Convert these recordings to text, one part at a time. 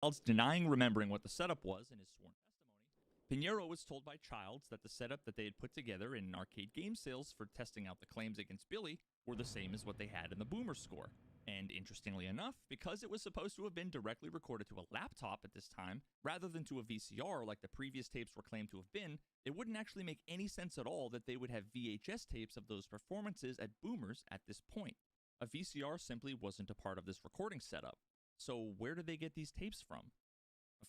Childs denying remembering what the setup was in his sworn testimony, Pinheiro was told by Childs that the setup that they had put together in arcade game sales for testing out the claims against Billy were the same as what they had in the Boomer score. And interestingly enough, because it was supposed to have been directly recorded to a laptop at this time, rather than to a VCR like the previous tapes were claimed to have been, it wouldn't actually make any sense at all that they would have VHS tapes of those performances at Boomers at this point. A VCR simply wasn't a part of this recording setup. So where did they get these tapes from?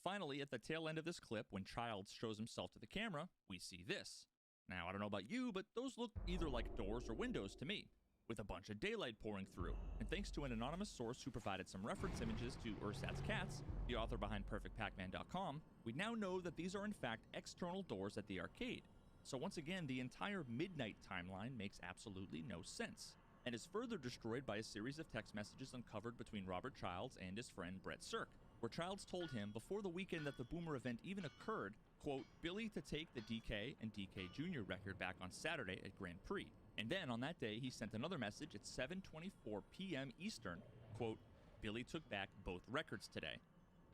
Finally, at the tail end of this clip, when Childs shows himself to the camera, we see this. Now, I don't know about you, but those look either like doors or windows to me, with a bunch of daylight pouring through. And thanks to an anonymous source who provided some reference images to Ursat's Cats, the author behind PerfectPacman.com, we now know that these are in fact external doors at the arcade. So once again, the entire midnight timeline makes absolutely no sense, and is further destroyed by a series of text messages uncovered between Robert Childs and his friend Brett Cirque, where Childs told him before the weekend that the Boomer event even occurred, quote, Billy to take the DK and DK Jr. record back on Saturday at Grand Prix. And then on that day, he sent another message at 7:24 p.m. Eastern, quote, Billy took back both records today.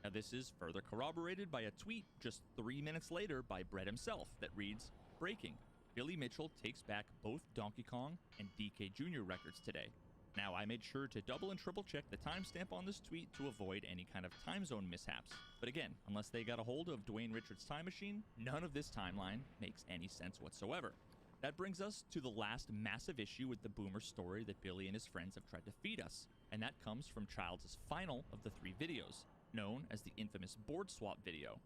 Now this is further corroborated by a tweet just 3 minutes later by Brett himself that reads, breaking, Billy Mitchell takes back both Donkey Kong and DK Jr. records today. Now, I made sure to double and triple check the timestamp on this tweet to avoid any kind of time zone mishaps. But again, unless they got a hold of Dwayne Richards' time machine, none of this timeline makes any sense whatsoever. That brings us to the last massive issue with the Boomer story that Billy and his friends have tried to feed us, and that comes from Childs' final of the 3 videos, known as the infamous board swap video.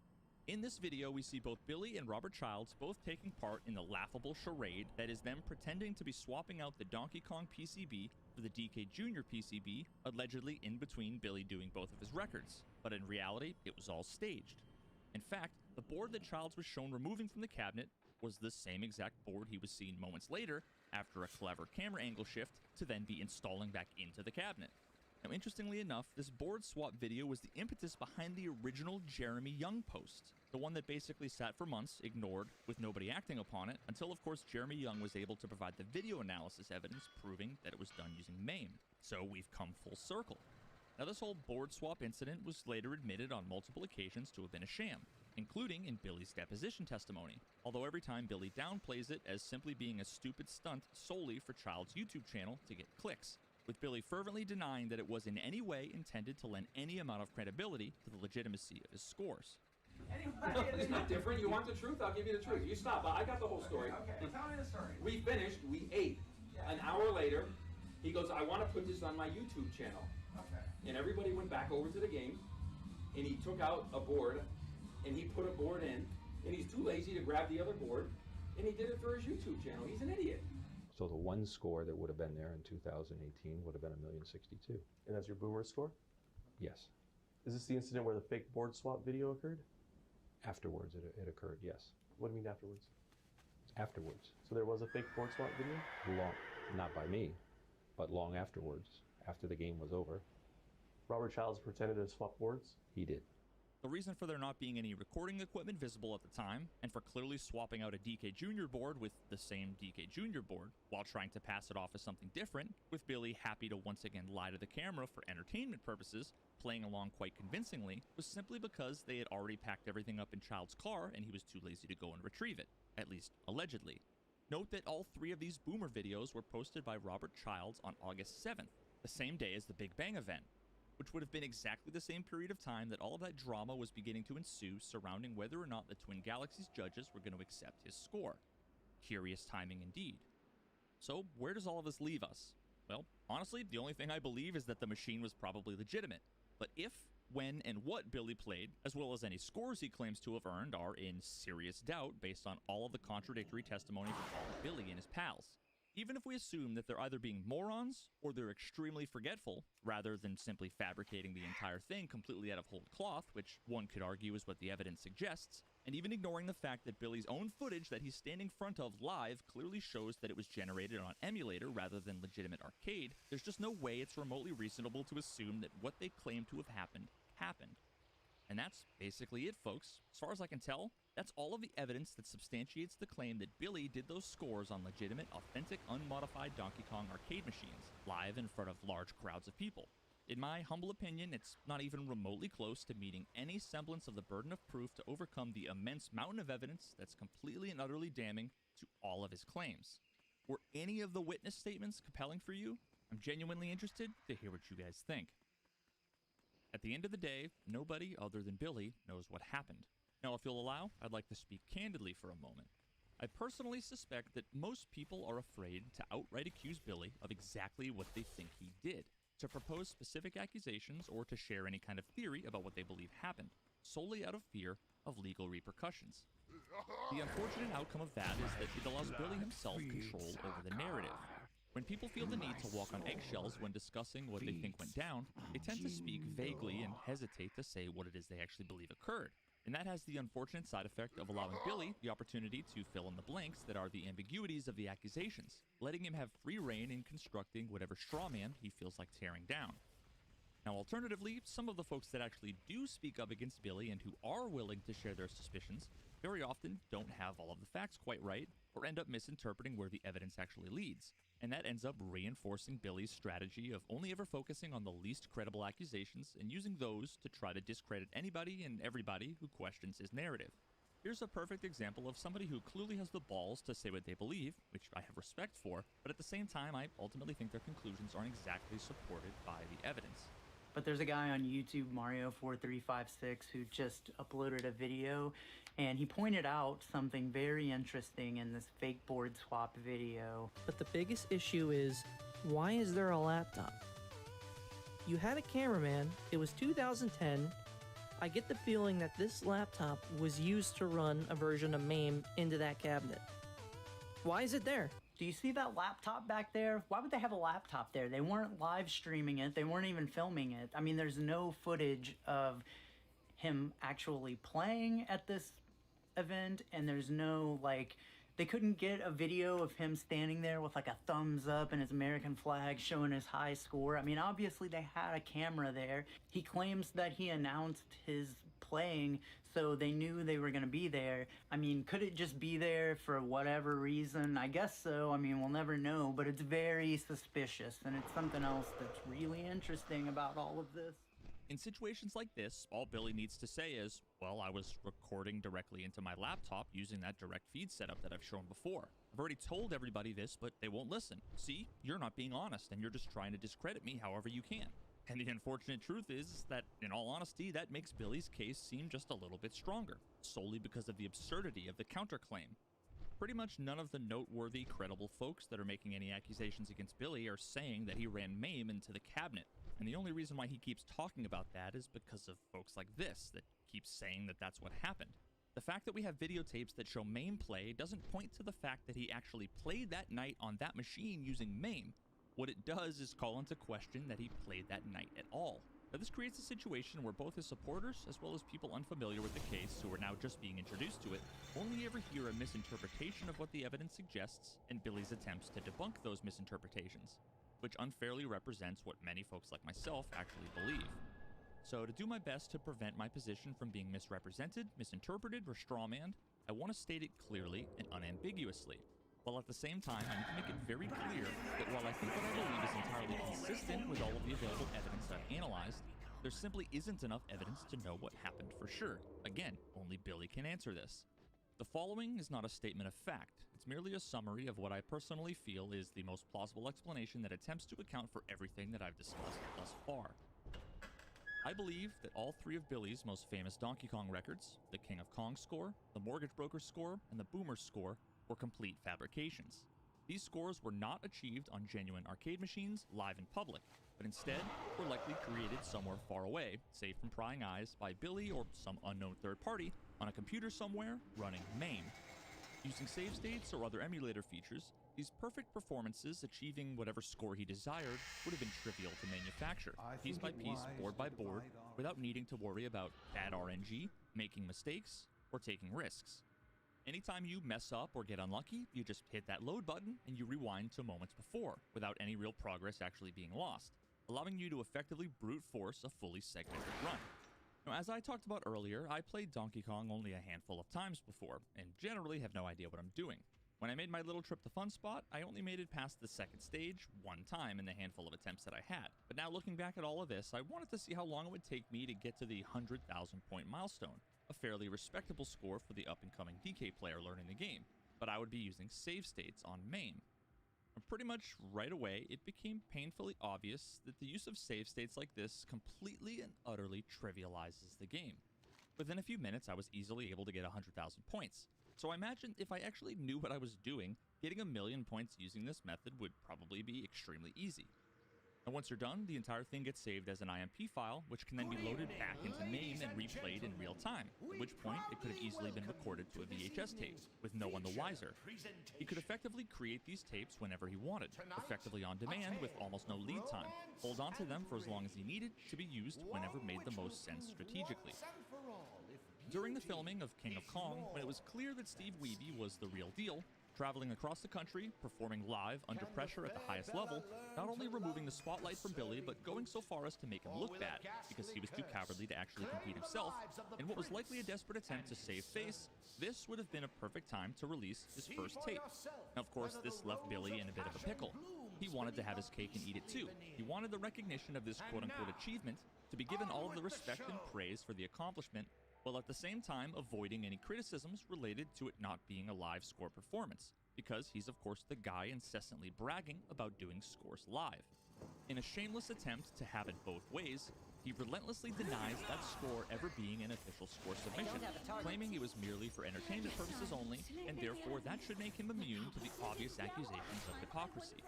In this video, we see both Billy and Robert Childs both taking part in the laughable charade that is them pretending to be swapping out the Donkey Kong PCB for the DK Jr. PCB, allegedly in between Billy doing both of his records. But in reality, it was all staged. In fact, the board that Childs was shown removing from the cabinet was the same exact board he was seen moments later, after a clever camera angle shift, to then be installing back into the cabinet. Now, interestingly enough, this board swap video was the impetus behind the original Jeremy Young post, the one that basically sat for months, ignored, with nobody acting upon it, until of course Jeremy Young was able to provide the video analysis evidence proving that it was done using MAME. So we've come full circle. Now, this whole board swap incident was later admitted on multiple occasions to have been a sham, including in Billy's deposition testimony, although every time Billy downplays it as simply being a stupid stunt solely for Child's YouTube channel to get clicks, with Billy fervently denying that it was in any way intended to lend any amount of credibility to the legitimacy of his scores. No, it's not different. You want the truth? I'll give you the truth. You stop. I got the whole story. Okay, tell me the story. We finished. We ate. Yeah. An hour later, he goes, I want to put this on my YouTube channel. Okay. And everybody went back over to the game, and he took out a board, and he put a board in, and he's too lazy to grab the other board, and he did it for his YouTube channel. He's an idiot. So the one score that would have been there in 2018 would have been 1,062,000. And that's your Boomer score? Yes. Is this the incident where the fake board swap video occurred? Afterwards, it occurred, yes. What do you mean afterwards? Afterwards. So there was a fake board swap video? Long, not by me, but long afterwards, after the game was over, Robert Childs pretended to swap boards? he did. The reason for there not being any recording equipment visible at the time, and for clearly swapping out a DK Jr. board with the same DK Jr. board, while trying to pass it off as something different, with Billy happy to once again lie to the camera for entertainment purposes, playing along quite convincingly, was simply because they had already packed everything up in Child's car and he was too lazy to go and retrieve it, at least allegedly. Note that all 3 of these Boomer videos were posted by Robert Childs on August 7th, the same day as the Big Bang event, which would have been exactly the same period of time that all of that drama was beginning to ensue surrounding whether or not the Twin Galaxies judges were going to accept his score. Curious timing indeed. So where does all of this leave us? Well, honestly, the only thing I believe is that the machine was probably legitimate. But if, when, and what Billy played, as well as any scores he claims to have earned, are in serious doubt based on all of the contradictory testimony from Billy and his pals. Even if we assume that they're either being morons or they're extremely forgetful, rather than simply fabricating the entire thing completely out of whole cloth, which one could argue is what the evidence suggests, and even ignoring the fact that Billy's own footage that he's standing in front of live clearly shows that it was generated on emulator rather than legitimate arcade, there's just no way it's remotely reasonable to assume that what they claim to have happened, happened. And that's basically it, folks. As far as I can tell, that's all of the evidence that substantiates the claim that Billy did those scores on legitimate, authentic, unmodified Donkey Kong arcade machines, live in front of large crowds of people. In my humble opinion, it's not even remotely close to meeting any semblance of the burden of proof to overcome the immense mountain of evidence that's completely and utterly damning to all of his claims. Were any of the witness statements compelling for you? I'm genuinely interested to hear what you guys think. At the end of the day, nobody other than Billy knows what happened. Now, if you'll allow, I'd like to speak candidly for a moment. I personally suspect that most people are afraid to outright accuse Billy of exactly what they think he did, to propose specific accusations, or to share any kind of theory about what they believe happened, solely out of fear of legal repercussions. The unfortunate outcome of that is that it allows Billy himself control over the narrative. When people feel the need to walk on eggshells when discussing what they think went down, they tend to speak vaguely and hesitate to say what it is they actually believe occurred. And that has the unfortunate side effect of allowing Billy the opportunity to fill in the blanks that are the ambiguities of the accusations, letting him have free reign in constructing whatever straw man he feels like tearing down. Now, alternatively, some of the folks that actually do speak up against Billy and who are willing to share their suspicions very often don't have all of the facts quite right, or end up misinterpreting where the evidence actually leads. And that ends up reinforcing Billy's strategy of only ever focusing on the least credible accusations and using those to try to discredit anybody and everybody who questions his narrative. Here's a perfect example of somebody who clearly has the balls to say what they believe, which I have respect for, but at the same time, I ultimately think their conclusions aren't exactly supported by the evidence. But there's a guy on YouTube, Mario4356, who just uploaded a video, and he pointed out something very interesting in this fake board swap video. But the biggest issue is, why is there a laptop? You had a cameraman, it was 2010, I get the feeling that this laptop was used to run a version of MAME into that cabinet. Why is it there? Do you see that laptop back there? Why would they have a laptop there? They weren't live streaming it. They weren't even filming it. I mean, there's no footage of him actually playing at this event, and there's no, like, they couldn't get a video of him standing there with, like, a thumbs up and his American flag showing his high score. I mean, obviously they had a camera there. He claims that he announced his playing so they knew they were going to be there. I mean, could it just be there for whatever reason? I guess so. I mean, we'll never know, but it's very suspicious, and it's something else that's really interesting about all of this. In situations like this, all Billy needs to say is, well, I was recording directly into my laptop using that direct feed setup that I've shown before. I've already told everybody this, but they won't listen. See, you're not being honest, and you're just trying to discredit me however you can. And the unfortunate truth is that, in all honesty, that makes Billy's case seem just a little bit stronger, solely because of the absurdity of the counterclaim. Pretty much none of the noteworthy, credible folks that are making any accusations against Billy are saying that he ran MAME into the cabinet. And the only reason why he keeps talking about that is because of folks like this that keep saying that that's what happened. The fact that we have videotapes that show MAME play doesn't point to the fact that he actually played that night on that machine using MAME. What it does is call into question that he played that night at all. Now, this creates a situation where both his supporters, as well as people unfamiliar with the case who are now just being introduced to it, only ever hear a misinterpretation of what the evidence suggests and Billy's attempts to debunk those misinterpretations, which unfairly represents what many folks like myself actually believe. So to do my best to prevent my position from being misrepresented, misinterpreted, or strawmanned, I want to state it clearly and unambiguously. While at the same time, I need to make it very clear that while I think what I believe is entirely consistent with all of the available evidence I've analyzed, there simply isn't enough evidence to know what happened for sure. Again, only Billy can answer this. The following is not a statement of fact. It's merely a summary of what I personally feel is the most plausible explanation that attempts to account for everything that I've discussed thus far. I believe that all three of Billy's most famous Donkey Kong records, the King of Kong score, the Mortgage Broker score, and the Boomer score, were complete fabrications. These scores were not achieved on genuine arcade machines live in public, but instead were likely created somewhere far away, safe from prying eyes, by Billy or some unknown third party on a computer somewhere running MAME. Using save states or other emulator features, these perfect performances achieving whatever score he desired would have been trivial to manufacture, piece by piece, board by board, without needing to worry about bad RNG, making mistakes, or taking risks. Anytime you mess up or get unlucky, you just hit that load button and you rewind to moments before, without any real progress actually being lost, allowing you to effectively brute force a fully segmented run. Now, as I talked about earlier, I played Donkey Kong only a handful of times before, and generally have no idea what I'm doing. When I made my little trip to Fun Spot, I only made it past the second stage one time in the handful of attempts that I had. But now looking back at all of this, I wanted to see how long it would take me to get to the 100,000 point milestone, a fairly respectable score for the up-and-coming DK player learning the game, but I would be using save states on MAME. And pretty much right away, it became painfully obvious that the use of save states like this completely and utterly trivializes the game. Within a few minutes, I was easily able to get 100,000 points. So I imagined if I actually knew what I was doing, getting 1,000,000 points using this method would probably be extremely easy. And once you're done, the entire thing gets saved as an IMP file, which can then be loaded back into MAME and replayed in real time, at which point it could have easily been recorded to a VHS tape, with no one the wiser. He could effectively create these tapes whenever he wanted, effectively on demand with almost no lead time, hold on to them for as long as he needed, to be used whenever made the most sense strategically. During the filming of King of Kong, when it was clear that Steve Wiebe was the real deal, traveling across the country, performing live under pressure at the highest level, not only removing the spotlight from Billy, but going so far as to make him look bad, because he was too cowardly to actually compete himself, in what was likely a desperate attempt to save face, this would have been a perfect time to release his first tape. Now, of course, this left Billy in a bit of a pickle. He wanted to have his cake and eat it too. He wanted the recognition of this quote-unquote achievement, to be given all of the respect and praise for the accomplishment, while at the same time avoiding any criticisms related to it not being a live score performance, because he's of course the guy incessantly bragging about doing scores live. In a shameless attempt to have it both ways, he relentlessly denies that score ever being an official score submission, claiming it was merely for entertainment purposes only, and therefore that should make him immune to the obvious accusations of hypocrisy.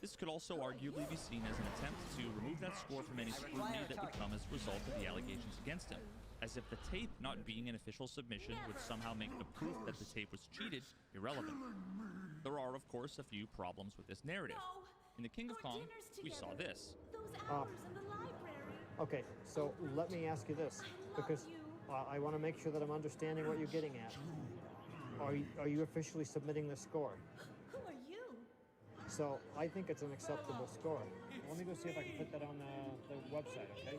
This could also arguably be seen as an attempt to remove that score from any scrutiny that would come as a result of the allegations against him, as if the tape not being an official submission would somehow make the proof that the tape was cheated irrelevant. There are, of course, a few problems with this narrative. In the King of Kong, we saw this. Okay, so let me ask you this, because I want to make sure that I'm understanding what you're getting at. Are you officially submitting the score? Who are you? So I think it's an acceptable score. Let me go see if I can put that on the website, okay?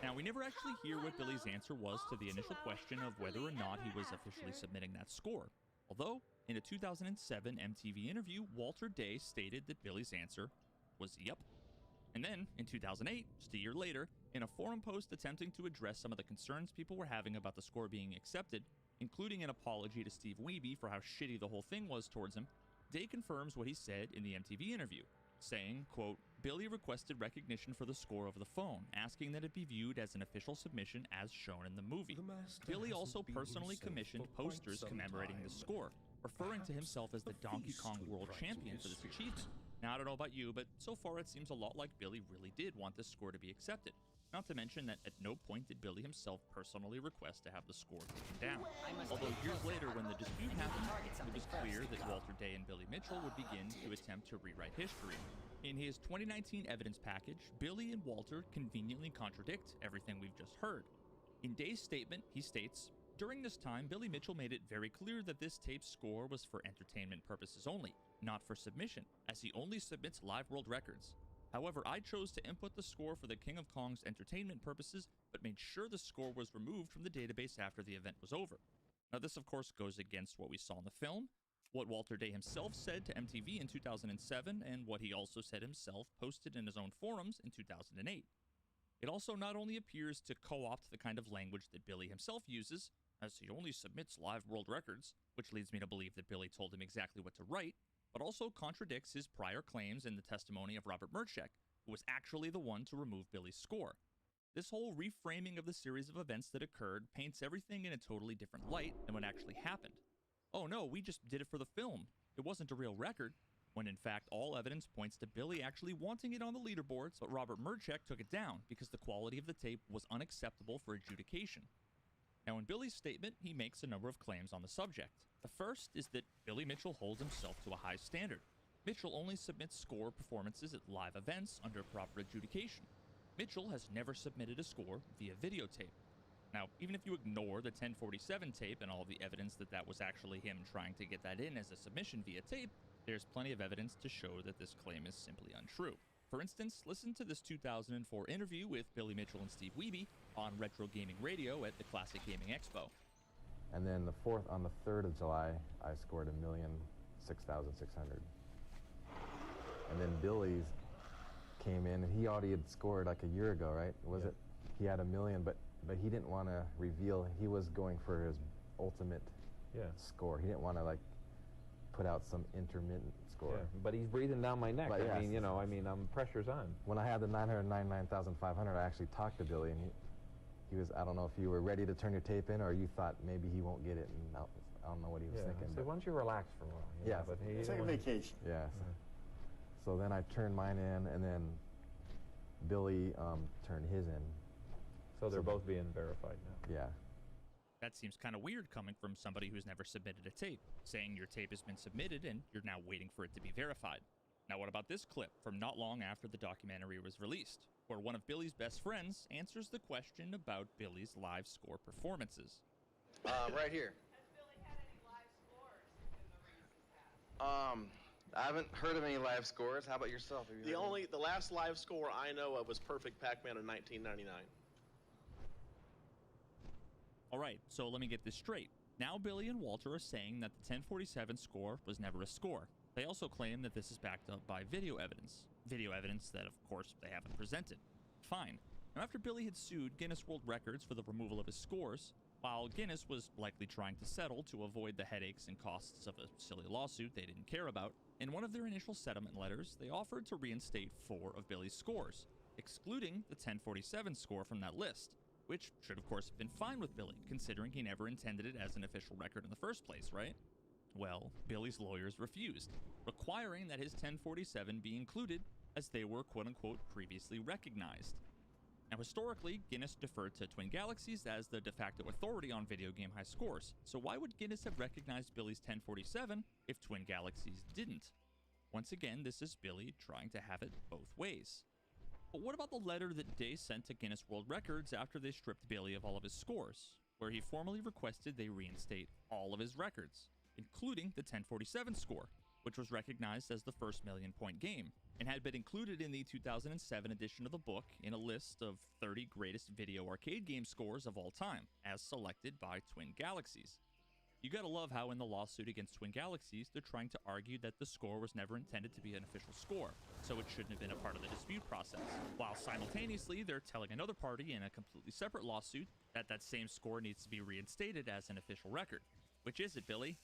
Now, we never actually hear what Billy's answer was to the initial question of whether or not he was officially submitting that score. Although, in a 2007 MTV interview, Walter Day stated that Billy's answer was yep. And then, in 2008, just a year later, in a forum post attempting to address some of the concerns people were having about the score being accepted, including an apology to Steve Wiebe for how shitty the whole thing was towards him, Day confirms what he said in the MTV interview, saying, quote, Billy requested recognition for the score over the phone, asking that it be viewed as an official submission as shown in the movie. Billy also personally commissioned posters commemorating the score, referring to himself as the Donkey Kong World Champion for this achievement. Now, I don't know about you, but so far it seems a lot like Billy really did want this score to be accepted. Not to mention that at no point did Billy himself personally request to have the score taken down. Although years later, when the dispute happened, it was clear that Walter Day and Billy Mitchell would begin to attempt to rewrite history. In his 2019 evidence package, Billy and Walter conveniently contradict everything we've just heard. In Day's statement, he states, during this time, Billy Mitchell made it very clear that this tape's score was for entertainment purposes only, not for submission, as he only submits live world records. However, I chose to input the score for the King of Kong's entertainment purposes, but made sure the score was removed from the database after the event was over. Now, this of course goes against what we saw in the film, what Walter Day himself said to MTV in 2007, and what he also said himself posted in his own forums in 2008. It also not only appears to co-opt the kind of language that Billy himself uses, as he only submits live world records, which leads me to believe that Billy told him exactly what to write, but also contradicts his prior claims in the testimony of Robert Merchek, who was actually the one to remove Billy's score. This whole reframing of the series of events that occurred paints everything in a totally different light than what actually happened. Oh no, we just did it for the film. It wasn't a real record, when in fact all evidence points to Billy actually wanting it on the leaderboards, but Robert Merchek took it down because the quality of the tape was unacceptable for adjudication. Now, in Billy's statement, he makes a number of claims on the subject. The first is that Billy Mitchell holds himself to a high standard. Mitchell only submits score performances at live events under proper adjudication. Mitchell has never submitted a score via videotape. Now, even if you ignore the 1047 tape and all the evidence that that was actually him trying to get that in as a submission via tape, there's plenty of evidence to show that this claim is simply untrue. For instance, listen to this 2004 interview with Billy Mitchell and Steve Wiebe on Retro Gaming Radio at the Classic Gaming Expo. And then on the 3rd of July, I scored 6,600. And then Billy's came in, and he already had scored like a year ago, right? Was it? He had 1 million, but he didn't want to reveal. He was going for his ultimate score. He didn't want to like put out some intermittent score. Yeah, but he's breathing down my neck. But I mean, you know, pressure's on. When I had the 999,500, I actually talked to Billy, and he was, I don't know if you were ready to turn your tape in or you thought maybe he won't get it, and I don't know what he was thinking. So why don't you relax for a while? Yeah. But Take a vacation. Yeah. So then I turned mine in, and then Billy turned his in. So they're both being verified now. Yeah. That seems kind of weird coming from somebody who's never submitted a tape, saying your tape has been submitted and you're now waiting for it to be verified. Now what about this clip from not long after the documentary was released, where one of Billy's best friends answers the question about Billy's live score performances? Right here. Has Billy had any live scores in the recent past? I haven't heard of any live scores. How about yourself? The last live score I know of was Perfect Pac-Man in 1999. All right, so let me get this straight. Now Billy and Walter are saying that the 1047 score was never a score. They also claim that this is backed up by video evidence. Video evidence that, of course, they haven't presented. Fine. Now, after Billy had sued Guinness World Records for the removal of his scores, while Guinness was likely trying to settle to avoid the headaches and costs of a silly lawsuit they didn't care about, in one of their initial settlement letters, they offered to reinstate 4 of Billy's scores, excluding the 1047 score from that list, which should of course have been fine with Billy, considering he never intended it as an official record in the first place, right? Well, Billy's lawyers refused, requiring that his 1047 be included as they were quote-unquote previously recognized. Now historically, Guinness deferred to Twin Galaxies as the de facto authority on video game high scores, so why would Guinness have recognized Billy's 1047 if Twin Galaxies didn't? Once again, this is Billy trying to have it both ways. But what about the letter that Day sent to Guinness World Records after they stripped Billy of all of his scores, where he formally requested they reinstate all of his records, including the 1047 score, which was recognized as the first million-point game, and had been included in the 2007 edition of the book in a list of 30 greatest video arcade game scores of all time, as selected by Twin Galaxies. You gotta love how in the lawsuit against Twin Galaxies, they're trying to argue that the score was never intended to be an official score, so it shouldn't have been a part of the dispute process, while simultaneously they're telling another party in a completely separate lawsuit that that same score needs to be reinstated as an official record. Which is it, Billy?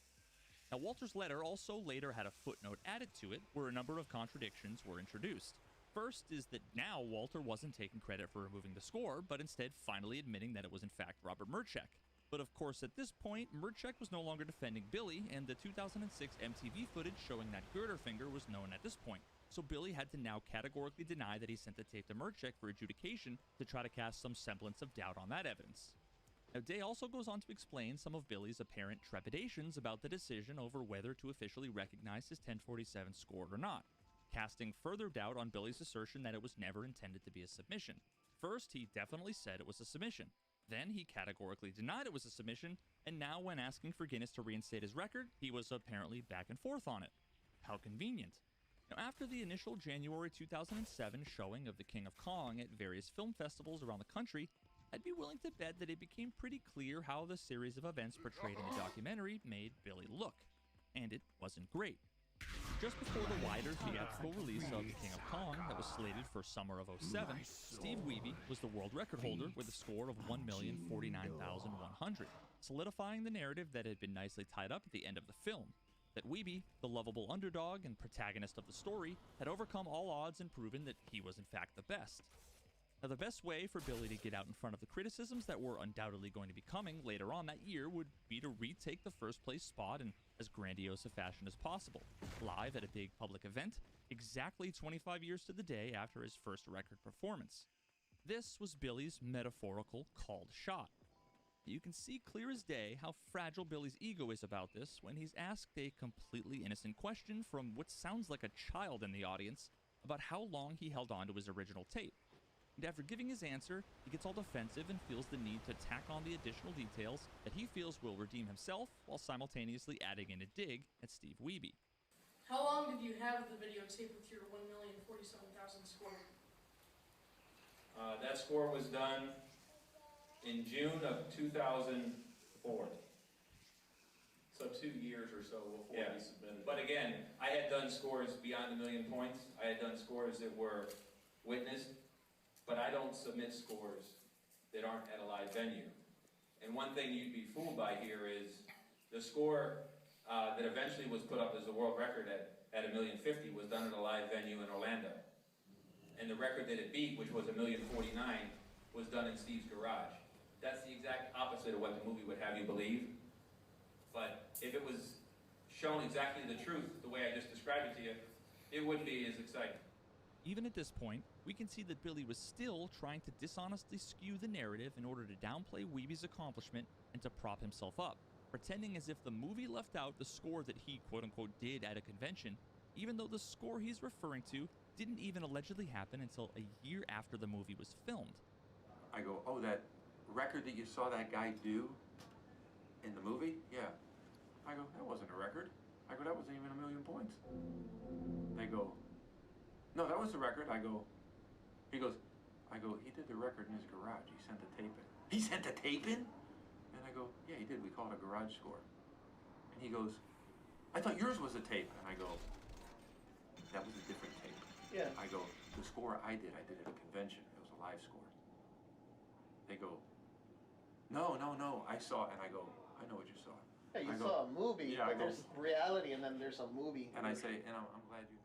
Now, Walter's letter also later had a footnote added to it where a number of contradictions were introduced. First is that now Walter wasn't taking credit for removing the score, but instead finally admitting that it was in fact Robert Murchek. But of course, at this point, Murchek was no longer defending Billy, and the 2006 MTV footage showing that girder finger was known at this point. So Billy had to now categorically deny that he sent the tape to Murchek for adjudication to try to cast some semblance of doubt on that evidence. Now, Day also goes on to explain some of Billy's apparent trepidations about the decision over whether to officially recognize his 1047 score or not, casting further doubt on Billy's assertion that it was never intended to be a submission. First, he definitely said it was a submission. Then, he categorically denied it was a submission, and now when asking for Guinness to reinstate his record, he was apparently back and forth on it. How convenient. Now, after the initial January 2007 showing of The King of Kong at various film festivals around the country, I'd be willing to bet that it became pretty clear how the series of events portrayed in the documentary made Billy look. And it wasn't great. Just before the wider theatrical release of The King of Kong that was slated for summer of '07, Steve Wiebe was the world record holder with a score of 1,049,100, solidifying the narrative that had been nicely tied up at the end of the film, that Wiebe, the lovable underdog and protagonist of the story, had overcome all odds and proven that he was in fact the best. Now, the best way for Billy to get out in front of the criticisms that were undoubtedly going to be coming later on that year would be to retake the first place spot in as grandiose a fashion as possible, live at a big public event, exactly 25 years to the day after his first record performance. This was Billy's metaphorical called shot. You can see clear as day how fragile Billy's ego is about this when he's asked a completely innocent question from what sounds like a child in the audience about how long he held on to his original tape. And after giving his answer, he gets all defensive and feels the need to tack on the additional details that he feels will redeem himself while simultaneously adding in a dig at Steve Wiebe. How long did you have the videotape with your 1,047,000 score? That score was done in June of 2004. So 2 years or so before Yeah. he submitted. But again, I had done scores beyond 1,000,000 points. I had done scores that were witnessed, but I don't submit scores that aren't at a live venue. And one thing you'd be fooled by here is the score that eventually was put up as a world record at 1,050,000 was done at a live venue in Orlando. And the record that it beat, which was 1,049,000, was done in Steve's garage. That's the exact opposite of what the movie would have you believe. But if it was shown exactly the truth, the way I just described it to you, it wouldn't be as exciting. Even at this point, we can see that Billy was still trying to dishonestly skew the narrative in order to downplay Weeby's accomplishment and to prop himself up, pretending as if the movie left out the score that he quote-unquote did at a convention, even though the score he's referring to didn't even allegedly happen until a year after the movie was filmed. I go, oh, that record that you saw that guy do in the movie? Yeah. I go, that wasn't a record. I go, that wasn't even 1,000,000 points. They go, no, that was the record. I go, he goes, he did the record in his garage. He sent the tape in. He sent the tape in? And I go, yeah, he did. We call it a garage score. And he goes, I thought yours was a tape. And I go, that was a different tape. Yeah. I go, the score I did at a convention. It was a live score. They go, no, I saw it. And I go, I know what you saw. Yeah, you I go, saw a movie, yeah, but there's reality and then there's a movie. And I say, and I'm glad you.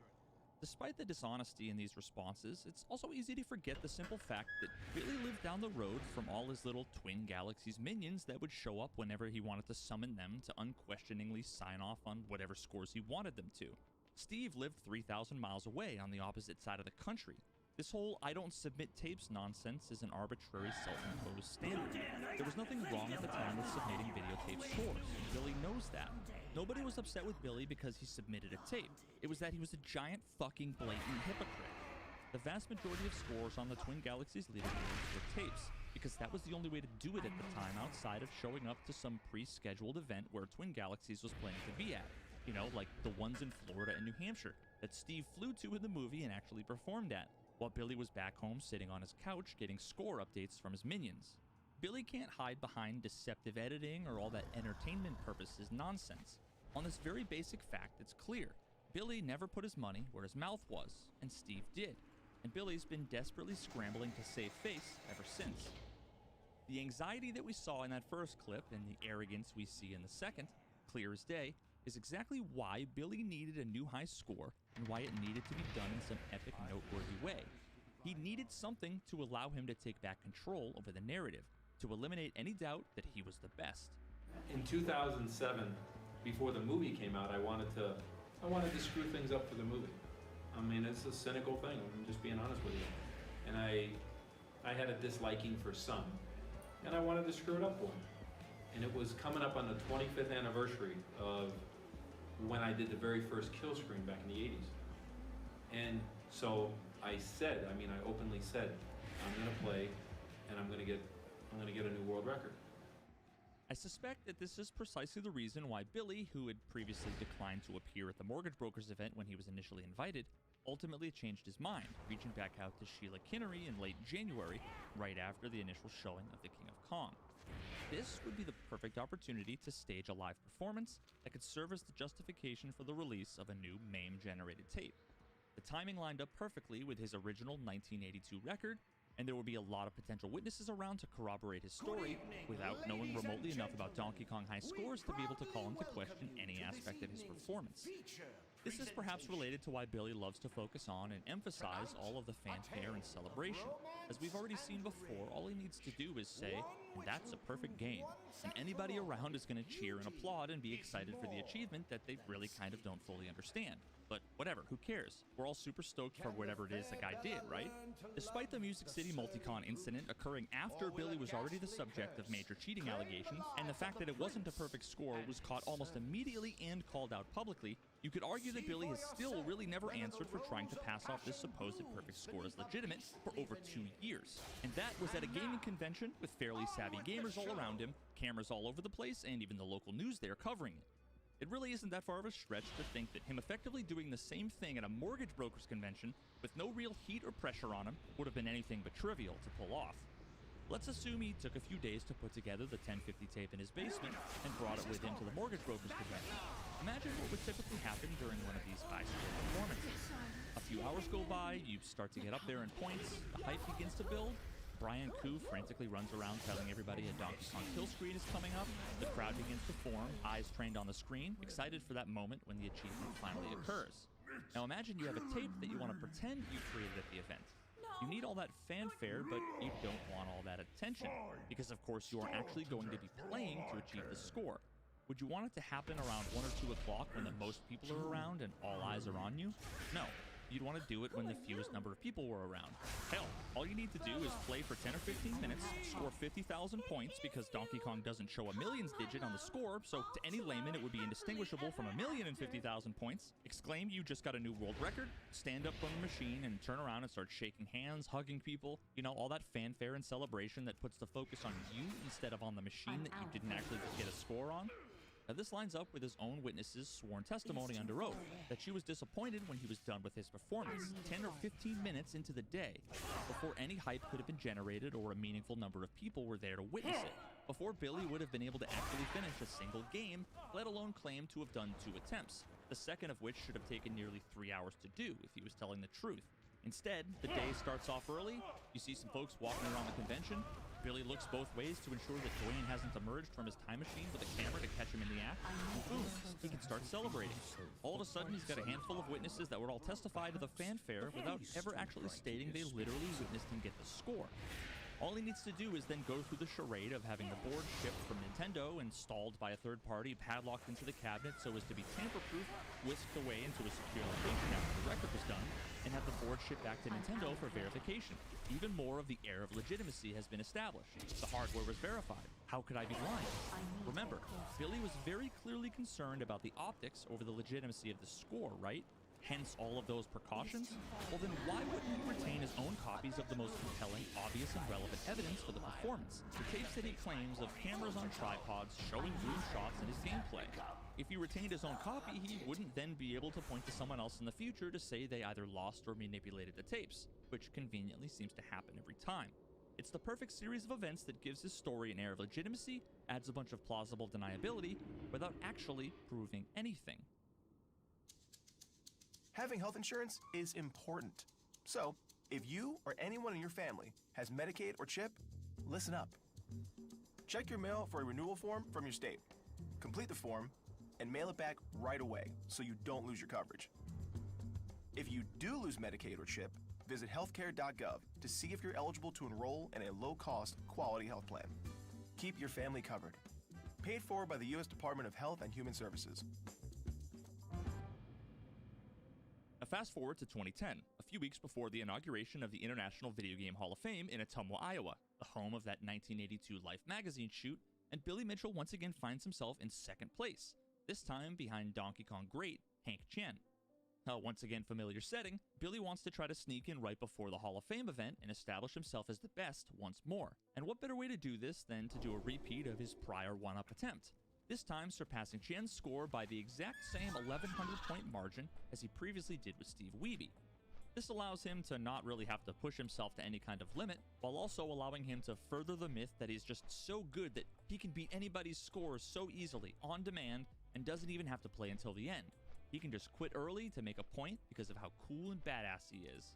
Despite the dishonesty in these responses, it's also easy to forget the simple fact that Billy lived down the road from all his little Twin Galaxies minions that would show up whenever he wanted to summon them to unquestioningly sign off on whatever scores he wanted them to. Steve lived 3,000 miles away on the opposite side of the country. This whole I don't submit tapes nonsense is an arbitrary self-imposed standard. There was nothing wrong at the time with submitting videotape scores, and Billy knows that. Nobody was upset with Billy because he submitted a tape. It was that he was a giant fucking blatant hypocrite. The vast majority of scores on the Twin Galaxies leaderboards were tapes, because that was the only way to do it at the time outside of showing up to some pre-scheduled event where Twin Galaxies was planning to be at. You know, like the ones in Florida and New Hampshire that Steve flew to in the movie and actually performed at, while Billy was back home sitting on his couch getting score updates from his minions. Billy can't hide behind deceptive editing or all that entertainment purposes nonsense. On this very basic fact, it's clear. Billy never put his money where his mouth was, and Steve did. And Billy's been desperately scrambling to save face ever since. The anxiety that we saw in that first clip and the arrogance we see in the second, clear as day, is exactly why Billy needed a new high score and why it needed to be done in some epic, noteworthy way. He needed something to allow him to take back control over the narrative, to eliminate any doubt that he was the best. In 2007, before the movie came out, I wanted to screw things up for the movie. I mean, it's a cynical thing. I'm just being honest with you. And I had a disliking for some, and I wanted to screw it up for him. And it was coming up on the 25th anniversary of when I did the very first kill screen back in the 80s. And so I openly said, I'm gonna play, and I'm gonna get a new world record. I suspect that this is precisely the reason why Billy, who had previously declined to appear at the Mortgage Brokers event when he was initially invited, ultimately changed his mind, reaching back out to Sheila Kinnery in late January, right after the initial showing of The King of Kong. This would be the perfect opportunity to stage a live performance that could serve as the justification for the release of a new MAME-generated tape. The timing lined up perfectly with his original 1982 record, and there would be a lot of potential witnesses around to corroborate his story without knowing remotely enough about Donkey Kong high scores to be able to call into question any aspect of his performance. This is perhaps related to why Billy loves to focus on and emphasize all of the fanfare and celebration. As we've already seen before, all he needs to do is say, "That's a perfect game," and anybody around is going to cheer and applaud and be excited for the achievement that they really kind of don't fully understand. But whatever, who cares? We're all super stoked for whatever it is the guy did, right? Despite the Music City Multicon incident occurring after Billy was already the subject of major cheating allegations, and the fact that it wasn't a perfect score was caught almost immediately and called out publicly, you could argue that Billy has still really never answered for trying to pass off this supposed perfect score as legitimate for over 2 years. And that was at a gaming convention with fairly savvy gamers all around him, cameras all over the place, and even the local news there covering it. It really isn't that far of a stretch to think that him effectively doing the same thing at a mortgage brokers convention with no real heat or pressure on him would have been anything but trivial to pull off. Let's assume he took a few days to put together the 1050 tape in his basement and brought it with him to the mortgage broker's convention. Imagine what would typically happen during one of these high-score performances. A few hours go by, you start to get up there in points, the hype begins to build. Brian Koo frantically runs around telling everybody a Donkey Kong kill screen is coming up. The crowd begins to form, eyes trained on the screen, excited for that moment when the achievement finally occurs. Now imagine you have a tape that you want to pretend you created at the event. You need all that fanfare, but you don't want all that attention, because of course you are actually going to be playing to achieve the score. Would you want it to happen around 1 or 2 o'clock when the most people are around and all eyes are on you? No. You'd want to do it when the fewest number of people were around. Hell, all you need to do is play for 10 or 15 minutes, score 50,000 points because Donkey Kong doesn't show a millions digit on the score, so to any layman it would be indistinguishable from 1,050,000 points. Exclaim you just got a new world record, stand up from the machine and turn around and start shaking hands, hugging people. You know, all that fanfare and celebration that puts the focus on you instead of on the machine that you didn't actually get a score on. Now this lines up with his own witness's sworn testimony under oath that she was disappointed when he was done with his performance 10 or 15 minutes into the day, before any hype could have been generated or a meaningful number of people were there to witness it, before Billy would have been able to actually finish a single game, let alone claim to have done 2 attempts, the second of which should have taken nearly 3 hours to do if he was telling the truth. Instead, the day starts off early, you see some folks walking around the convention. Billy looks both ways to ensure that Dwayne hasn't emerged from his time machine with a camera to catch him in the act. And boom, he can start celebrating. All of a sudden, he's got a handful of witnesses that would all testify to the fanfare without ever actually stating they literally witnessed him get the score. All he needs to do is then go through the charade of having the board shipped from Nintendo, installed by a third party, padlocked into the cabinet so as to be tamper-proof, whisked away into a secure location after the record was done, and have the board shipped back to Nintendo for verification. Even more of the air of legitimacy has been established. The hardware was verified. How could I be lying? Remember, Billy was very clearly concerned about the optics over the legitimacy of the score, right? Hence all of those precautions? Well then why wouldn't he retain his own copies of the most compelling, obvious, and relevant evidence for the performance? The tapes that he claims of cameras on tripods showing blue shots in his gameplay. If he retained his own copy, he wouldn't then be able to point to someone else in the future to say they either lost or manipulated the tapes, which conveniently seems to happen every time. It's the perfect series of events that gives his story an air of legitimacy, adds a bunch of plausible deniability, without actually proving anything. Having health insurance is important. So, if you or anyone in your family has Medicaid or CHIP, listen up. Check your mail for a renewal form from your state. Complete the form and mail it back right away so you don't lose your coverage. If you do lose Medicaid or CHIP, visit healthcare.gov to see if you're eligible to enroll in a low-cost, quality health plan. Keep your family covered. Paid for by the U.S. Department of Health and Human Services. Now fast forward to 2010, a few weeks before the inauguration of the International Video Game Hall of Fame in Ottumwa, Iowa, the home of that 1982 Life magazine shoot, and Billy Mitchell once again finds himself in second place, this time behind Donkey Kong great Hank Chen. Now, once again familiar setting, Billy wants to try to sneak in right before the Hall of Fame event and establish himself as the best once more. And what better way to do this than to do a repeat of his prior one-up attempt? This time surpassing Chen's score by the exact same 1,100-point margin as he previously did with Steve Wiebe. This allows him to not really have to push himself to any kind of limit, while also allowing him to further the myth that he's just so good that he can beat anybody's scores so easily, on demand, and doesn't even have to play until the end. He can just quit early to make a point because of how cool and badass he is.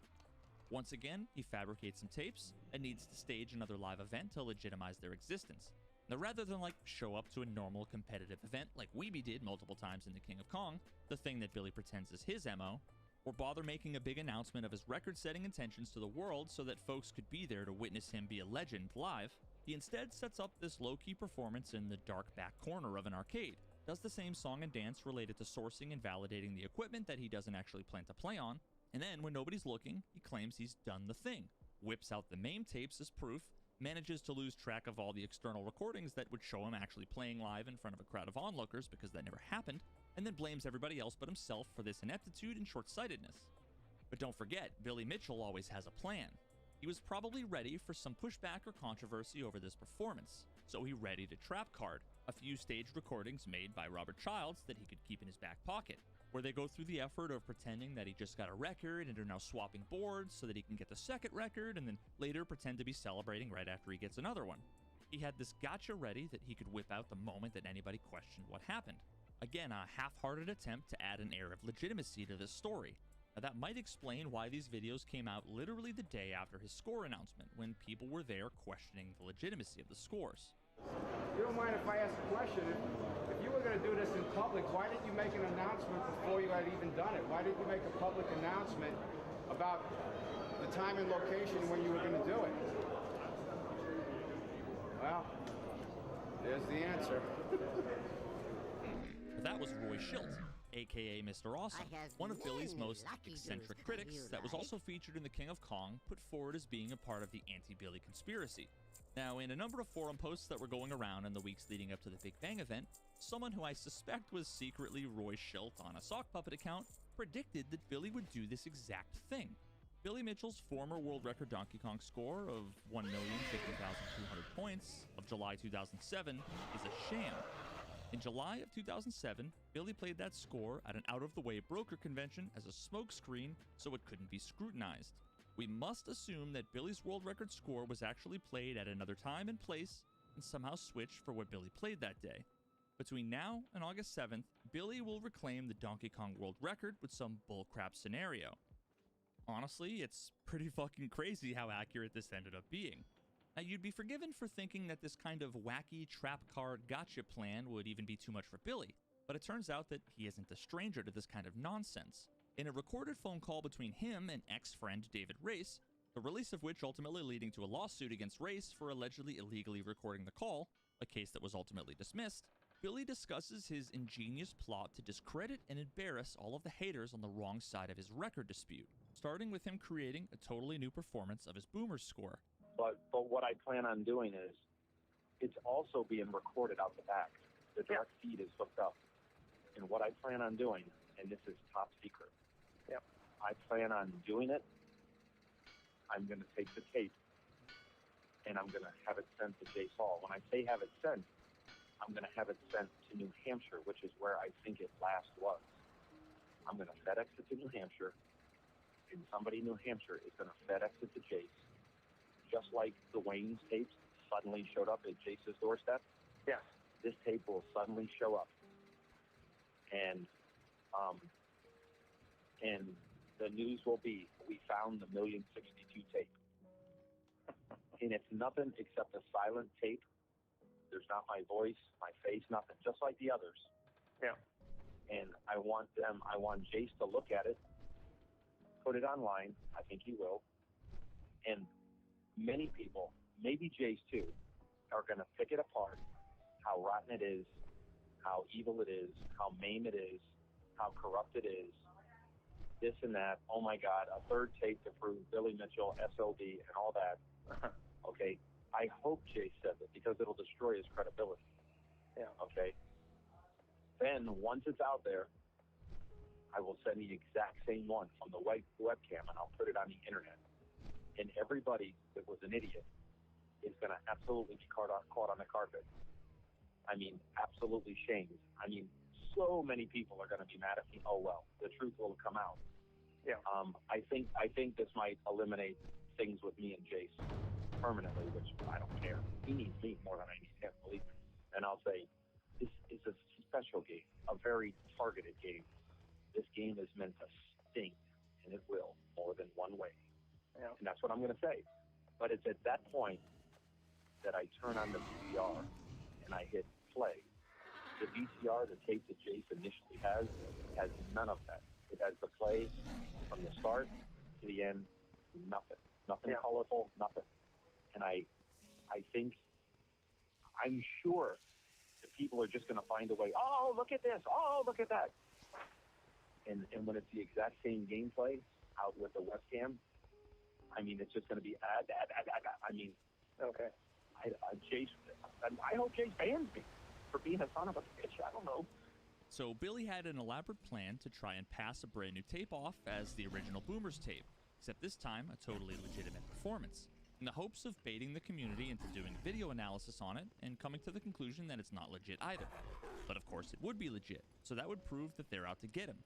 Once again, he fabricates some tapes and needs to stage another live event to legitimize their existence. Now, rather than show up to a normal competitive event like Wiebe did multiple times in The King of Kong, the thing that Billy pretends is his MO, or bother making a big announcement of his record-setting intentions to the world so that folks could be there to witness him be a legend live, he instead sets up this low-key performance in the dark back corner of an arcade, does the same song and dance related to sourcing and validating the equipment that he doesn't actually plan to play on, and then when nobody's looking, he claims he's done the thing, whips out the MAME tapes as proof, manages to lose track of all the external recordings that would show him actually playing live in front of a crowd of onlookers because that never happened, and then blames everybody else but himself for this ineptitude and short-sightedness. But don't forget, Billy Mitchell always has a plan. He was probably ready for some pushback or controversy over this performance, so he readied a trap card, a few staged recordings made by Robert Childs that he could keep in his back pocket. where they go through the effort of pretending that he just got a record and are now swapping boards so that he can get the second record, and then later pretend to be celebrating right after he gets another one. He had this gotcha ready that he could whip out the moment that anybody questioned what happened. Again, a half-hearted attempt to add an air of legitimacy to this story. Now, that might explain why these videos came out literally the day after his score announcement, when people were there questioning the legitimacy of the scores. You don't mind if I ask a question? If you were going to do this in public, why didn't you make an announcement before you had even done it? Why didn't you make a public announcement about the time and location when you were going to do it? Well, there's the answer. That was Roy Schilt, aka Mr. Awesome, one of Billy's most eccentric critics that was also featured in The King of Kong, put forward as being a part of the anti-Billy conspiracy. Now, in a number of forum posts that were going around in the weeks leading up to the Big Bang event, someone who I suspect was secretly Roy Schilt on a sock puppet account predicted that Billy would do this exact thing. Billy Mitchell's former world record Donkey Kong score of 1,050,200 points of July 2007 is a sham. In July of 2007, Billy played that score at an out-of-the-way broker convention as a smokescreen so it couldn't be scrutinized. We must assume that Billy's world record score was actually played at another time and place and somehow switched for what Billy played that day. Between now and August 7th, Billy will reclaim the Donkey Kong world record with some bullcrap scenario. Honestly, it's pretty fucking crazy how accurate this ended up being. Now, you'd be forgiven for thinking that this kind of wacky trap card gotcha plan would even be too much for Billy, but it turns out that he isn't a stranger to this kind of nonsense. In a recorded phone call between him and ex-friend David Race, the release of which ultimately leading to a lawsuit against Race for allegedly illegally recording the call, a case that was ultimately dismissed, Billy discusses his ingenious plot to discredit and embarrass all of the haters on the wrong side of his record dispute, starting with him creating a totally new performance of his Boomers score. But what I plan on doing is, it's also being recorded out the back. The direct feed is hooked up. And what I plan on doing, and this is top secret, I plan on doing it. I'm going to take the tape, and I'm going to have it sent to Jace Hall. When I say have it sent, I'm going to have it sent to New Hampshire, which is where I think it last was. I'm going to FedEx it to New Hampshire, and somebody in New Hampshire is going to FedEx it to Jace. Just like the Wayne's tapes suddenly showed up at Jace's doorstep, this tape will suddenly show up. And the news will be, we found the 1,062 tape. And it's nothing except a silent tape. There's not my voice, my face, nothing, just like the others. And I want Jace to look at it, put it online. I think he will. And many people, maybe Jace too, are going to pick it apart, how rotten it is, how evil it is, how maim it is, how corrupt it is, this and that. Oh my God, a third tape to prove Billy Mitchell, SOB, and all that. Okay, I hope Jace says it because it'll destroy his credibility. Okay. Then once it's out there, I will send the exact same one from the webcam, and I'll put it on the internet. And everybody that was an idiot is going to absolutely be caught on the carpet. I mean, absolutely shamed. I mean, so many people are going to be mad at me. Oh well, the truth will come out. I think this might eliminate things with me and Jace permanently, which I don't care. He needs me more than I need him, believe me. And I'll say, this is a special game, a very targeted game. This game is meant to sting, and it will, more than one way. And that's what I'm going to say. But it's at that point that I turn on the VCR and I hit play. The VCR, the tape that Jace initially has none of that. It has the play from the start to the end, nothing. Nothing colorful, nothing. And I'm sure that people are just going to find a way, oh, look at this, oh, look at that. And when it's the exact same gameplay out with the webcam, I mean, it's just going to be, I mean, okay. Jace, I hope Jace bans me for being a son of a bitch. I don't know. So Billy had an elaborate plan to try and pass a brand new tape off as the original Boomers tape, except this time a totally legitimate performance, in the hopes of baiting the community into doing video analysis on it and coming to the conclusion that it's not legit either. But of course it would be legit, so that would prove that they're out to get him.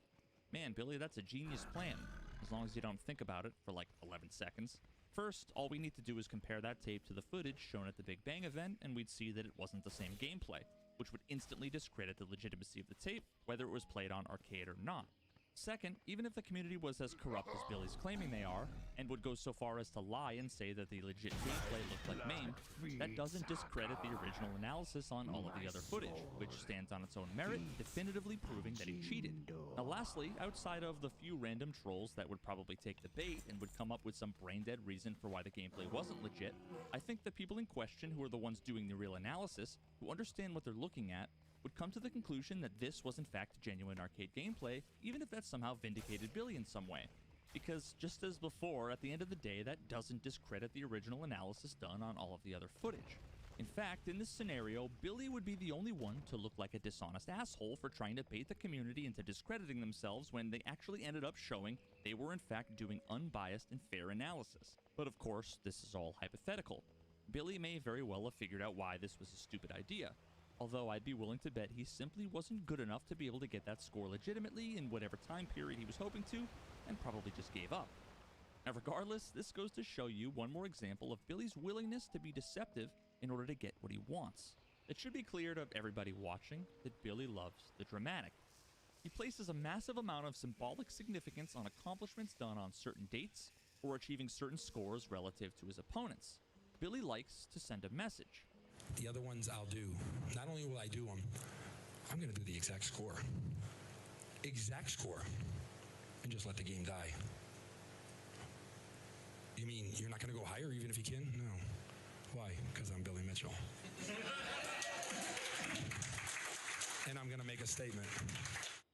Man, Billy, that's a genius plan, as long as you don't think about it for like 11 seconds. First, all we need to do is compare that tape to the footage shown at the Big Bang event, and we'd see that it wasn't the same gameplay, which would instantly discredit the legitimacy of the tape, whether it was played on arcade or not. Second, even if the community was as corrupt as Billy's claiming they are, and would go so far as to lie and say that the legit gameplay looked like MAME, that doesn't discredit the original analysis on all of the other footage, which stands on its own merit, definitively proving that he cheated. Now lastly, outside of the few random trolls that would probably take the bait and would come up with some brain-dead reason for why the gameplay wasn't legit, I think the people in question who are the ones doing the real analysis, who understand what they're looking at, would come to the conclusion that this was in fact genuine arcade gameplay, even if that somehow vindicated Billy in some way. Because just as before, at the end of the day, that doesn't discredit the original analysis done on all of the other footage. In fact, in this scenario, Billy would be the only one to look like a dishonest asshole for trying to bait the community into discrediting themselves when they actually ended up showing they were in fact doing unbiased and fair analysis. But of course, this is all hypothetical. Billy may very well have figured out why this was a stupid idea, although I'd be willing to bet he simply wasn't good enough to be able to get that score legitimately in whatever time period he was hoping to, and probably just gave up. Now regardless, this goes to show you one more example of Billy's willingness to be deceptive in order to get what he wants. It should be clear to everybody watching that Billy loves the dramatic. He places a massive amount of symbolic significance on accomplishments done on certain dates, or achieving certain scores relative to his opponents. Billy likes to send a message. The other ones I'll do. Not only will I do them, I'm going to do the exact score. Exact score. And just let the game die. You mean you're not going to go higher even if you can? No. Why? Because I'm Billy Mitchell. And I'm going to make a statement.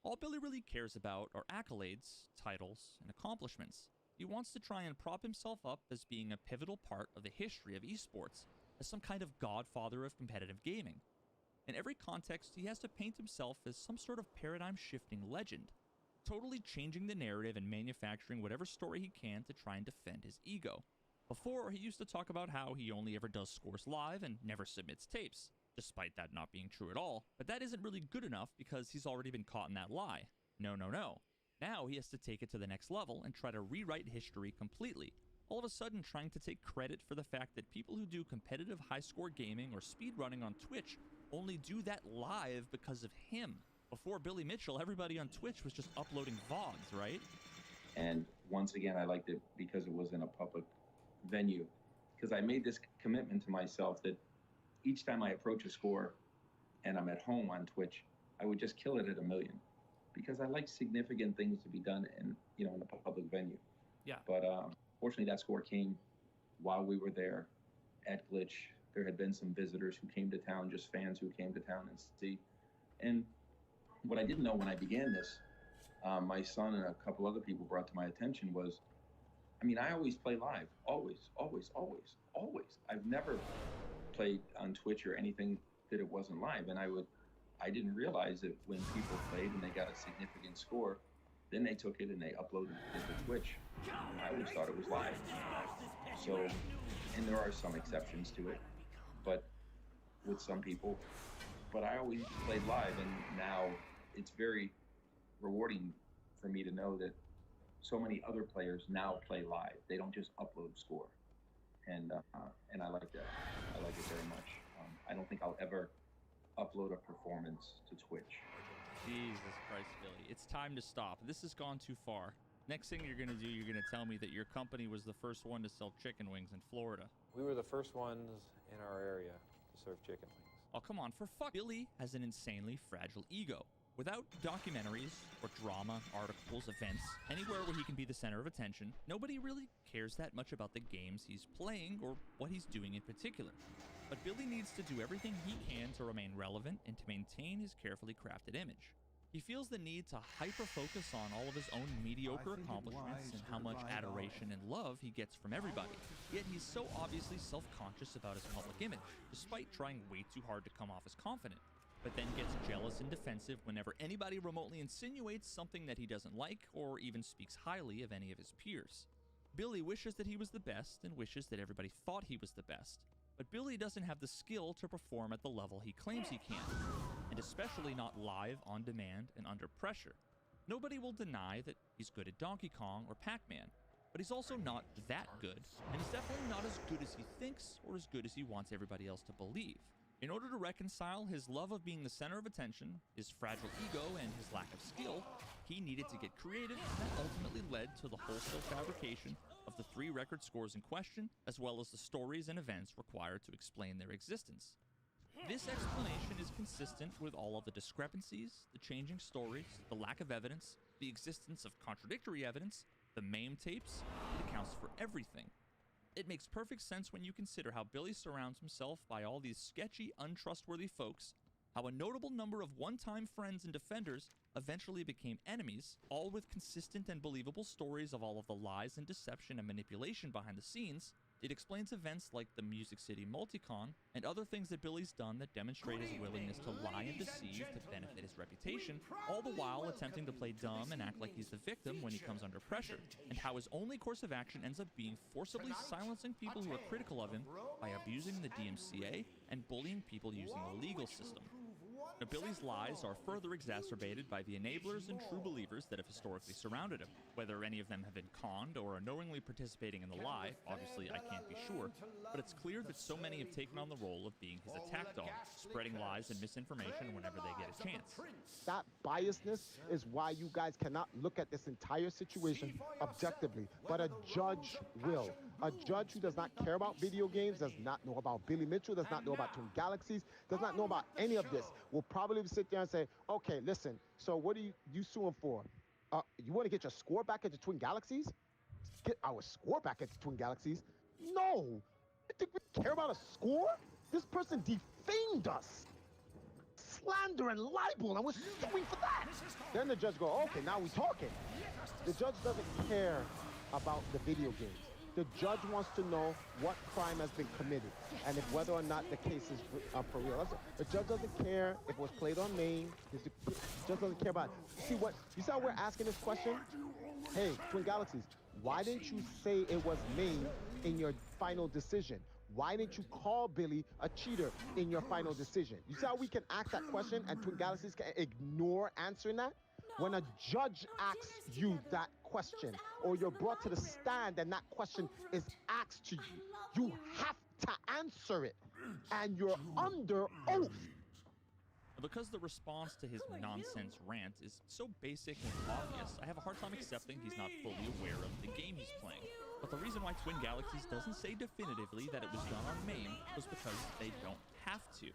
All Billy really cares about are accolades, titles, and accomplishments. He wants to try and prop himself up as being a pivotal part of the history of esports, as some kind of godfather of competitive gaming. In every context, he has to paint himself as some sort of paradigm-shifting legend, totally changing the narrative and manufacturing whatever story he can to try and defend his ego. Before, he used to talk about how he only ever does scores live and never submits tapes, despite that not being true at all, but that isn't really good enough because he's already been caught in that lie. No, no, no. Now he has to take it to the next level and try to rewrite history completely, all of a sudden trying to take credit for the fact that people who do competitive high-score gaming or speedrunning on Twitch only do that live because of him. Before Billy Mitchell, everybody on Twitch was just uploading VODs, right? And once again, I liked it because it was in a public venue. Because I made this commitment to myself that each time I approach a score and I'm at home on Twitch, I would just kill it at 1 million. Because I like significant things to be done in, in a public venue. Yeah. But fortunately, that score came while we were there at Glitch. There had been some visitors who came to town, just fans who came to town and see. And what I didn't know when I began this, my son and a couple other people brought to my attention was, I always play live. Always, always, always, always. I've never played on Twitch or anything that it wasn't live. And I didn't realize that when people played and they got a significant score, then they took it and they uploaded it to Twitch. I always thought it was live. So, and there are some exceptions to it, but with some people. But I always played live, and now it's very rewarding for me to know that so many other players now play live. They don't just upload score, and I like that. I like it very much. I don't think I'll ever upload a performance to Twitch. Jesus Christ, Billy. It's time to stop. This has gone too far. Next thing you're going to do, you're going to tell me that your company was the first one to sell chicken wings in Florida. We were the first ones in our area to serve chicken wings. Oh, come on, for fuck. Billy has an insanely fragile ego. Without documentaries or drama, articles, events, anywhere where he can be the center of attention, nobody really cares that much about the games he's playing or what he's doing in particular. But Billy needs to do everything he can to remain relevant and to maintain his carefully crafted image. He feels the need to hyper-focus on all of his own mediocre accomplishments and how much adoration and love he gets from everybody. Yet he's so obviously self-conscious about his public image, despite trying way too hard to come off as confident, but then gets jealous and defensive whenever anybody remotely insinuates something that he doesn't like or even speaks highly of any of his peers. Billy wishes that he was the best and wishes that everybody thought he was the best. But Billy doesn't have the skill to perform at the level he claims he can, and especially not live, on demand, and under pressure. Nobody will deny that he's good at Donkey Kong or Pac-Man, but he's also not that good, and he's definitely not as good as he thinks or as good as he wants everybody else to believe. In order to reconcile his love of being the center of attention, his fragile ego, and his lack of skill, he needed to get creative, and that ultimately led to the wholesale fabrication of the 3 record scores in question, as well as the stories and events required to explain their existence. This explanation is consistent with all of the discrepancies, the changing stories, the lack of evidence, the existence of contradictory evidence, the MAME tapes. It accounts for everything. It makes perfect sense when you consider how Billy surrounds himself by all these sketchy, untrustworthy folks, how a notable number of one-time friends and defenders eventually became enemies, all with consistent and believable stories of all of the lies and deception and manipulation behind the scenes. It explains events like the Music City Multicon and other things that Billy's done that demonstrate his willingness to lie and deceive to benefit his reputation, all the while attempting to play dumb and act like he's the victim when he comes under pressure, and how his only course of action ends up being forcibly silencing people who are critical of him by abusing the DMCA and bullying people using the legal system. Now, Billy's lies are further exacerbated by the enablers and true believers that have historically surrounded him. Whether any of them have been conned or are knowingly participating in the lie, obviously I can't be sure, but it's clear that so many have taken on the role of being his attack dog, spreading lies and misinformation whenever they get a chance. That biasness is why you guys cannot look at this entire situation objectively, but a judge will. A judge who does not care about video games, does not know about Billy Mitchell, does not know about Twin Galaxies, does not know about any of this, will probably sit there and say, okay, listen, so what are you suing for? You want to get your score back at the Twin Galaxies? Get our score back at the Twin Galaxies? No! I think we care about a score? This person defamed us. Slander and libel, and we're suing for that. Then the judge go, okay, now we're talking. The judge doesn't care about the video games. The judge wants to know what crime has been committed and if whether or not the case is for real. The judge doesn't care if it was played on MAME. The judge doesn't care about it. You see how we're asking this question? Hey, Twin Galaxies, why didn't you say it was MAME in your final decision? Why didn't you call Billy a cheater in your final decision? You see how we can ask that question and Twin Galaxies can ignore answering that? When a judge asks you that question, or you're brought to the stand and that question is asked to you, you have to answer it, and you're under oath. Because the response to his nonsense rant is so basic and obvious, I have a hard time accepting he's not fully aware of the game he's playing. But the reason why Twin Galaxies doesn't say definitively that it was done on MAME was because they don't have to.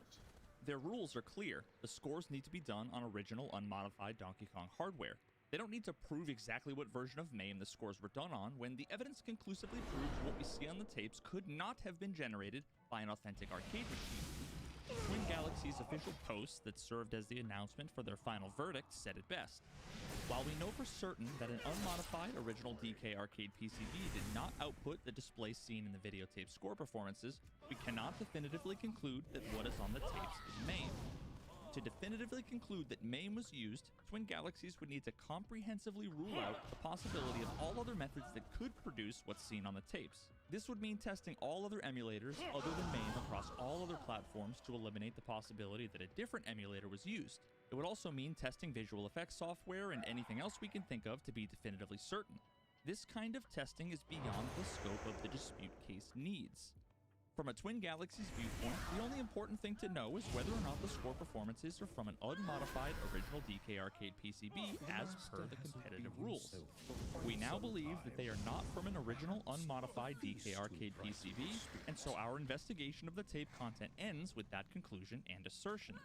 Their rules are clear. The scores need to be done on original, unmodified Donkey Kong hardware. They don't need to prove exactly what version of MAME the scores were done on when the evidence conclusively proves what we see on the tapes could not have been generated by an authentic arcade machine. Twin Galaxy's official post that served as the announcement for their final verdict said it best. While we know for certain that an unmodified original DK arcade PCB did not output the display seen in the videotape score performances, we cannot definitively conclude that what is on the tapes is MAME. To definitively conclude that MAME was used, Twin Galaxies would need to comprehensively rule out the possibility of all other methods that could produce what's seen on the tapes. This would mean testing all other emulators other than MAME across all other platforms to eliminate the possibility that a different emulator was used. It would also mean testing visual effects software and anything else we can think of to be definitively certain. This kind of testing is beyond the scope of the dispute case needs. From a Twin Galaxies viewpoint, the only important thing to know is whether or not the score performances are from an unmodified original DK arcade PCB as per the competitive rules. We now believe that they are not from an original unmodified DK arcade PCB, and so our investigation of the tape content ends with that conclusion and assertion.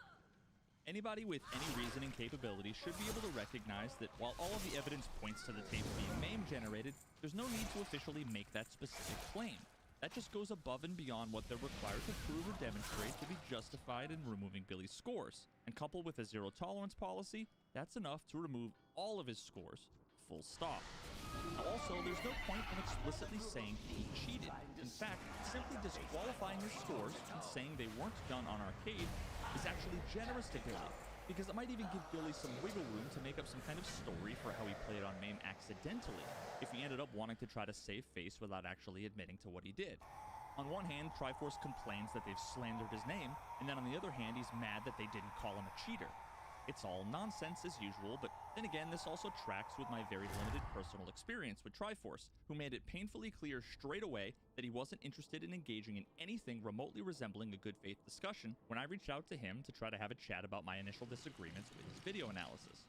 Anybody with any reasoning capability should be able to recognize that while all of the evidence points to the tape being MAME generated, there's no need to officially make that specific claim. That just goes above and beyond what they're required to prove or demonstrate to be justified in removing Billy's scores. And coupled with a zero-tolerance policy, that's enough to remove all of his scores. Full stop. Now also, there's no point in explicitly saying he cheated. In fact, simply disqualifying his scores and saying they weren't done on arcade is actually generous to Billy, because it might even give Billy some wiggle room to make up some kind of story for how he played on MAME accidentally, if he ended up wanting to try to save face without actually admitting to what he did. On one hand, Triforce complains that they've slandered his name, and then on the other hand, he's mad that they didn't call him a cheater. It's all nonsense as usual, but then again, this also tracks with my very limited personal experience with Triforce, who made it painfully clear straight away that he wasn't interested in engaging in anything remotely resembling a good faith discussion when I reached out to him to try to have a chat about my initial disagreements with his video analysis.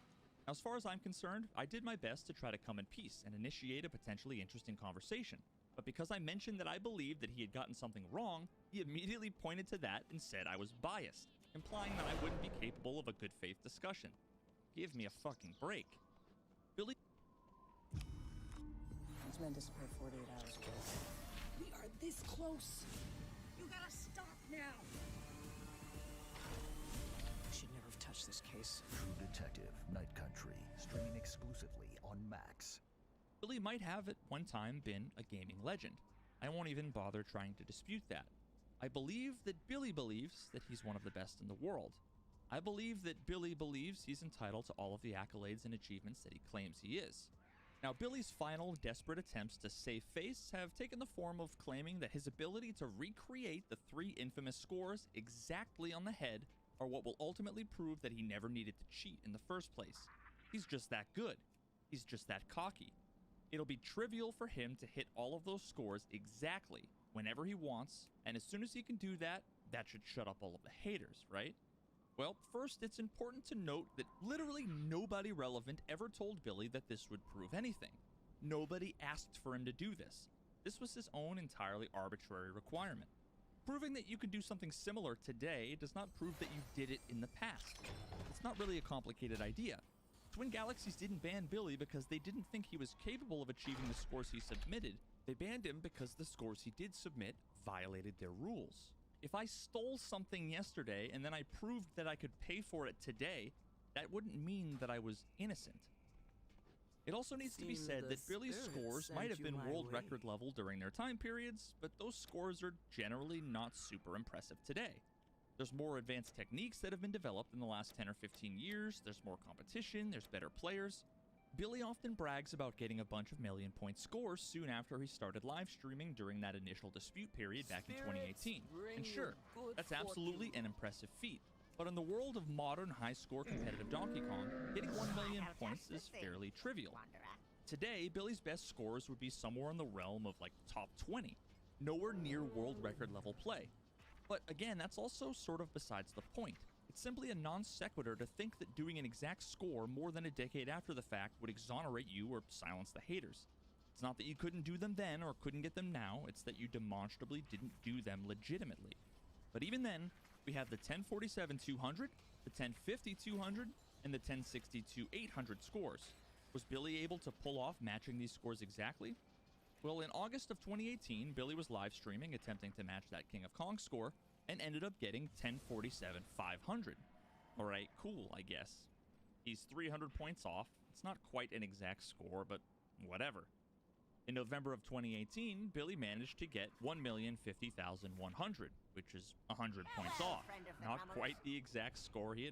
Now, as far as I'm concerned, I did my best to try to come in peace and initiate a potentially interesting conversation, but because I mentioned that I believed that he had gotten something wrong, he immediately pointed to that and said I was biased, implying that I wouldn't be capable of a good faith discussion. Give me a fucking break. Billy... These men disappeared 48 hours ago. We are this close. You gotta stop now. I should never have touched this case. True Detective, Night Country, streaming exclusively on Max. Billy might have at one time been a gaming legend. I won't even bother trying to dispute that. I believe that Billy believes that he's one of the best in the world. I believe that Billy believes he's entitled to all of the accolades and achievements that he claims he is. Now, Billy's final desperate attempts to save face have taken the form of claiming that his ability to recreate the 3 infamous scores exactly on the head are what will ultimately prove that he never needed to cheat in the first place. He's just that good. He's just that cocky. It'll be trivial for him to hit all of those scores exactly whenever he wants, and as soon as he can do that, that should shut up all of the haters, right? Well, first, it's important to note that literally nobody relevant ever told Billy that this would prove anything. Nobody asked for him to do this. This was his own entirely arbitrary requirement. Proving that you can do something similar today does not prove that you did it in the past. It's not really a complicated idea. Twin Galaxies didn't ban Billy because they didn't think he was capable of achieving the scores he submitted. They banned him because the scores he did submit violated their rules. If I stole something yesterday and then I proved that I could pay for it today, that wouldn't mean that I was innocent. It also needs to be said that Billy's scores might have been world record level during their time periods, but those scores are generally not super impressive today. There's more advanced techniques that have been developed in the last 10 or 15 years, there's more competition, there's better players. Billy often brags about getting a bunch of million-point scores soon after he started live streaming during that initial dispute period back in 2018. And sure, that's absolutely an impressive feat, but in the world of modern high-score competitive Donkey Kong, hitting 1 million points is fairly trivial. Today, Billy's best scores would be somewhere in the realm of like top 20, nowhere near world record level play. But again, that's also sort of besides the point. It's simply a non sequitur to think that doing an exact score more than a decade after the fact would exonerate you or silence the haters. It's not that you couldn't do them then or couldn't get them now, it's that you demonstrably didn't do them legitimately. But even then, we have the 1047-200, the 1050-200, and the 1062-800 scores. Was Billy able to pull off matching these scores exactly? Well, in August of 2018, Billy was live streaming attempting to match that King of Kong score, and ended up getting 1047-500. Alright, cool, I guess. He's 300 points off. It's not quite an exact score, but whatever. In November of 2018, Billy managed to get 1,050,100, which is 100 points off. Not quite the exact score he had